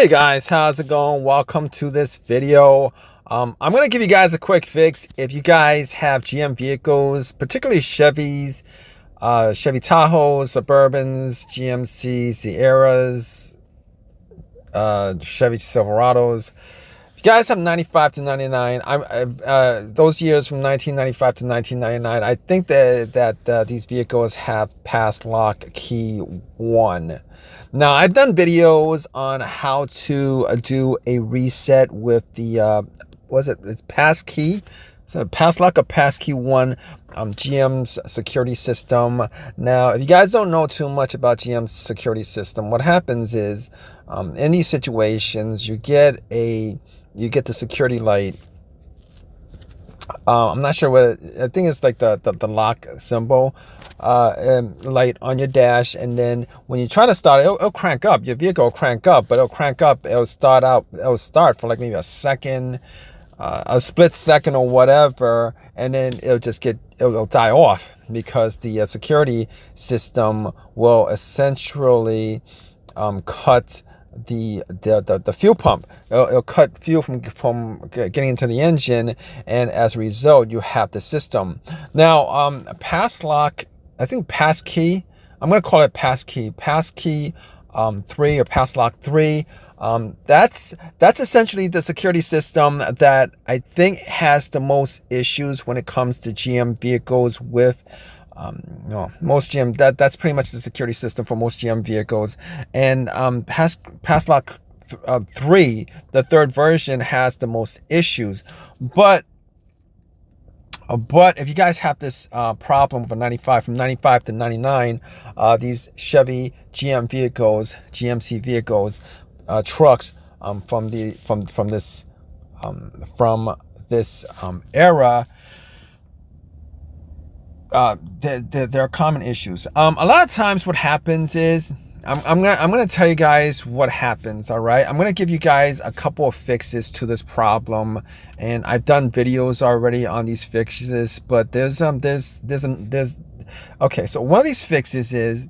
Hey guys, how's it going? Welcome to this video. I'm going to give you guys a quick fix. If you guys have GM vehicles, particularly Chevys, Chevy Tahoes, Suburbans, GMC Sierras, Chevy Silverados. If you guys have 95 to 99, those years from 1995 to 1999, I think that these vehicles have PASSLOCK key 1. Now, I've done videos on how to do a reset with the, it's passkey? So PASSLOCK or passkey 1, GM's security system. Now, if you guys don't know too much about GM's security system, what happens is, in these situations, you get the security light. I'm not sure what, I think it's like the lock symbol, light on your dash, and then when you try to start it, it'll crank up. Your vehicle will crank up, but it'll start for like maybe a second, a split second or whatever, and then it'll die off because the security system will essentially cut the fuel pump. It'll cut fuel from getting into the engine, and as a result, you have the system. Now, PASSLOCK, I think passkey, I'm going to call it passkey 3 or PASSLOCK 3. That's essentially the security system that I think has the most issues when it comes to GM vehicles with most GM, that's pretty much the security system for most GM vehicles. And PASSLOCK 3, the third version, has the most issues. But if you guys have this problem from 95 to 99, these Chevy GM vehicles, GMC vehicles, trucks from this era, there are common issues. A lot of times what happens is, I'm gonna tell you guys what happens. All right, I'm gonna give you guys a couple of fixes to this problem, and I've done videos already on these fixes, but there's okay, so one of these fixes is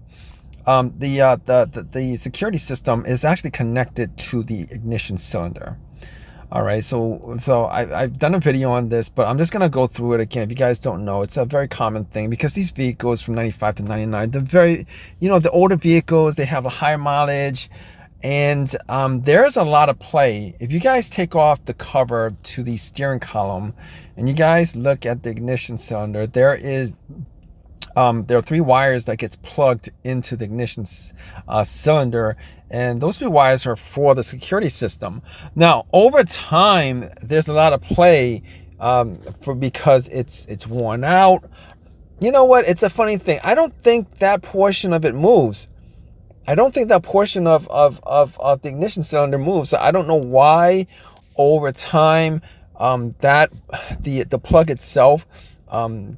the security system is actually connected to the ignition cylinder. All right, so I've done a video on this, but I'm just gonna go through it again. If you guys don't know, it's a very common thing because these vehicles from 95 to 99, the older vehicles, they have a higher mileage, and there's a lot of play. If you guys take off the cover to the steering column and you guys look at the ignition cylinder, there are 3 wires that gets plugged into the ignition cylinder, and those 3 wires are for the security system. Now, over time, there's a lot of play because it's worn out. You know what? It's a funny thing. I don't think that portion of it moves. I don't think that portion of the ignition cylinder moves. So I don't know why over time that the plug itself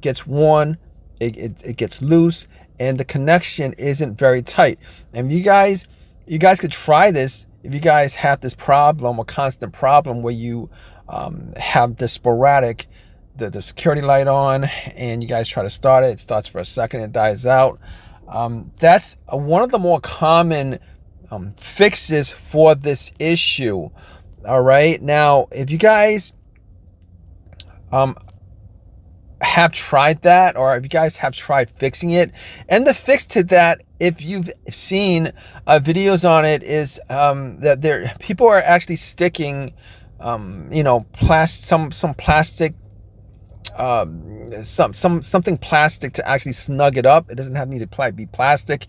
gets worn. It gets loose, and the connection isn't very tight. And you guys could try this if you guys have this problem, a constant problem where you have the sporadic, the security light on, and you guys try to start it. It starts for a second, it dies out. That's one of the more common fixes for this issue. All right, now if you guys have tried that, or if you guys have tried fixing it, and the fix to that, if you've seen videos on it, is that people are actually sticking some plastic, something plastic to actually snug it up. It doesn't have need to be plastic.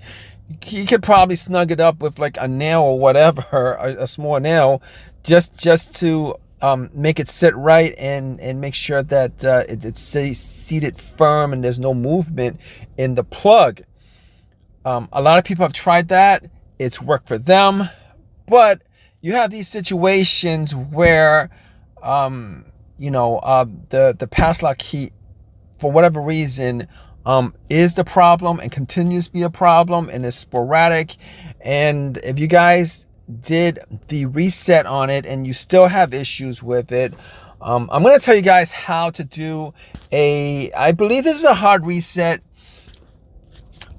You could probably snug it up with like a nail or whatever, a small nail, just to make it sit right and make sure that it's seated firm and there's no movement in the plug. A lot of people have tried that. It's worked for them, but you have these situations where the PASSLOCK key, for whatever reason, is the problem and continues to be a problem, and is sporadic. And if you guys did the reset on it and you still have issues with it, I'm going to tell you guys how to do I believe this is a hard reset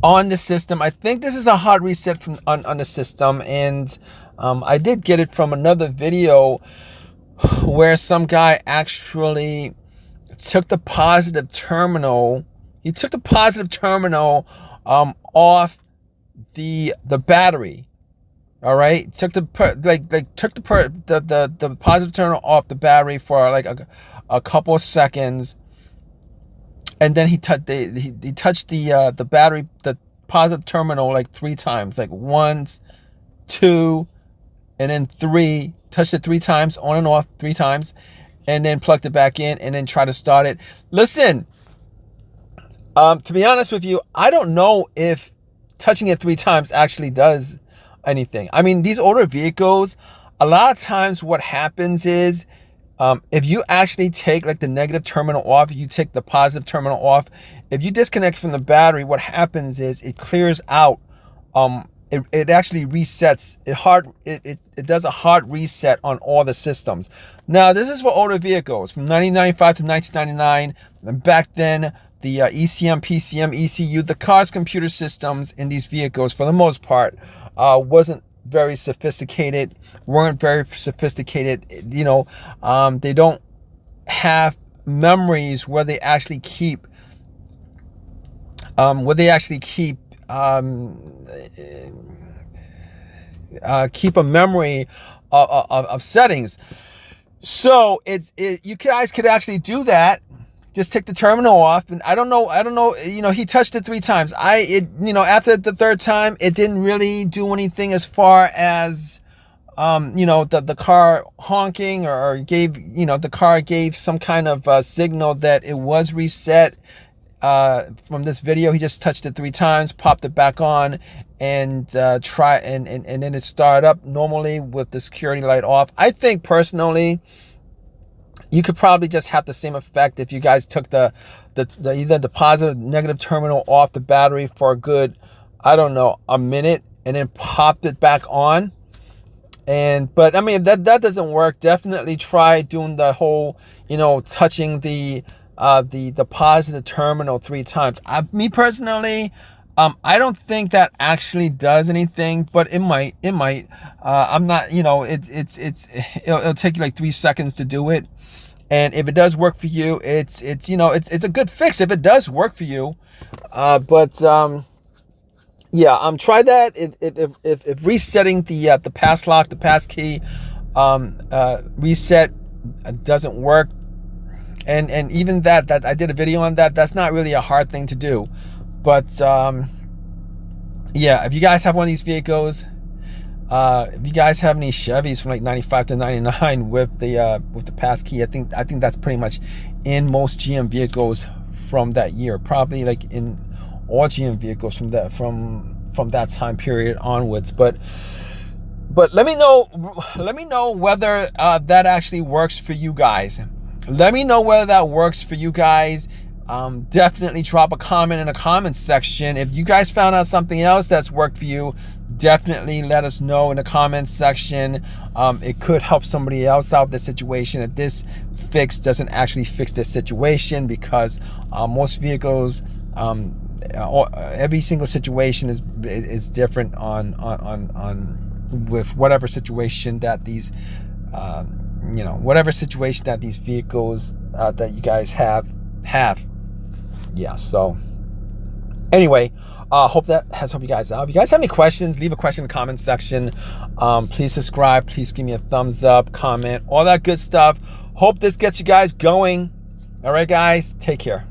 on the system. I think this is a hard reset on the system, and I did get it from another video where some guy actually took the positive terminal. He took the positive terminal off the battery. All right, took the positive terminal off the battery for like a couple of seconds, and then he touched the battery, the positive terminal, like 3 times, like once, 2, and then 3. Touched it 3 times, on and off 3 times, and then plugged it back in, and then try to start it. Listen, to be honest with you, I don't know if touching it 3 times actually does anything. I mean, these older vehicles, a lot of times what happens is, if you actually take like the negative terminal off, you take the positive terminal off, if you disconnect from the battery, what happens is it clears out. It actually resets. It does a hard reset on all the systems. Now, this is for older vehicles from 1995 to 1999. And back then, the ECM, PCM, ECU, the car's computer systems in these vehicles, for the most part, weren't very sophisticated. You know, they don't have memories where they actually keep keep a memory of settings. So you guys could actually do that. Just take the terminal off, and I don't know. You know, he touched it 3 times. You know, after the 3rd time, it didn't really do anything as far as, you know, the car honking, or gave, you know, the car gave some kind of signal that it was reset. From this video, he just touched it 3 times, popped it back on, and and then it started up normally with the security light off. I think personally, you could probably just have the same effect if you guys took the either the positive, negative terminal off the battery for a good, I don't know, a minute, and then popped it back on. But I mean, if that doesn't work, definitely try doing the whole, you know, touching the positive terminal 3 times. Me personally, I don't think that actually does anything, but it might. I'm not, you know, it'll take you like 3 seconds to do it, and if it does work for you, it's you know, it's a good fix if it does work for you. Yeah, try that. If resetting the PASSLOCK, the pass key reset doesn't work, and even that I did a video on that. That's not really a hard thing to do. But yeah, if you guys have one of these vehicles, if you guys have any Chevys from like 95 to 99 with the pass key, I think that's pretty much in most GM vehicles from that year. Probably like in all GM vehicles from that time period onwards. But let me know whether that actually works for you guys. Let me know whether that works for you guys. Definitely drop a comment in the comment section. If you guys found out something else that's worked for you, definitely let us know in the comment section. It could help somebody else out the situation if this fix doesn't actually fix the situation, because most vehicles, every single situation is different on with whatever situation that these you know, whatever situation that these vehicles that you guys have. Yeah, so anyway, hope that has helped you guys out. If you guys have any questions, leave a question in the comment section. Please subscribe, please give me a thumbs up, comment, all that good stuff. Hope this gets you guys going. All right, guys, take care.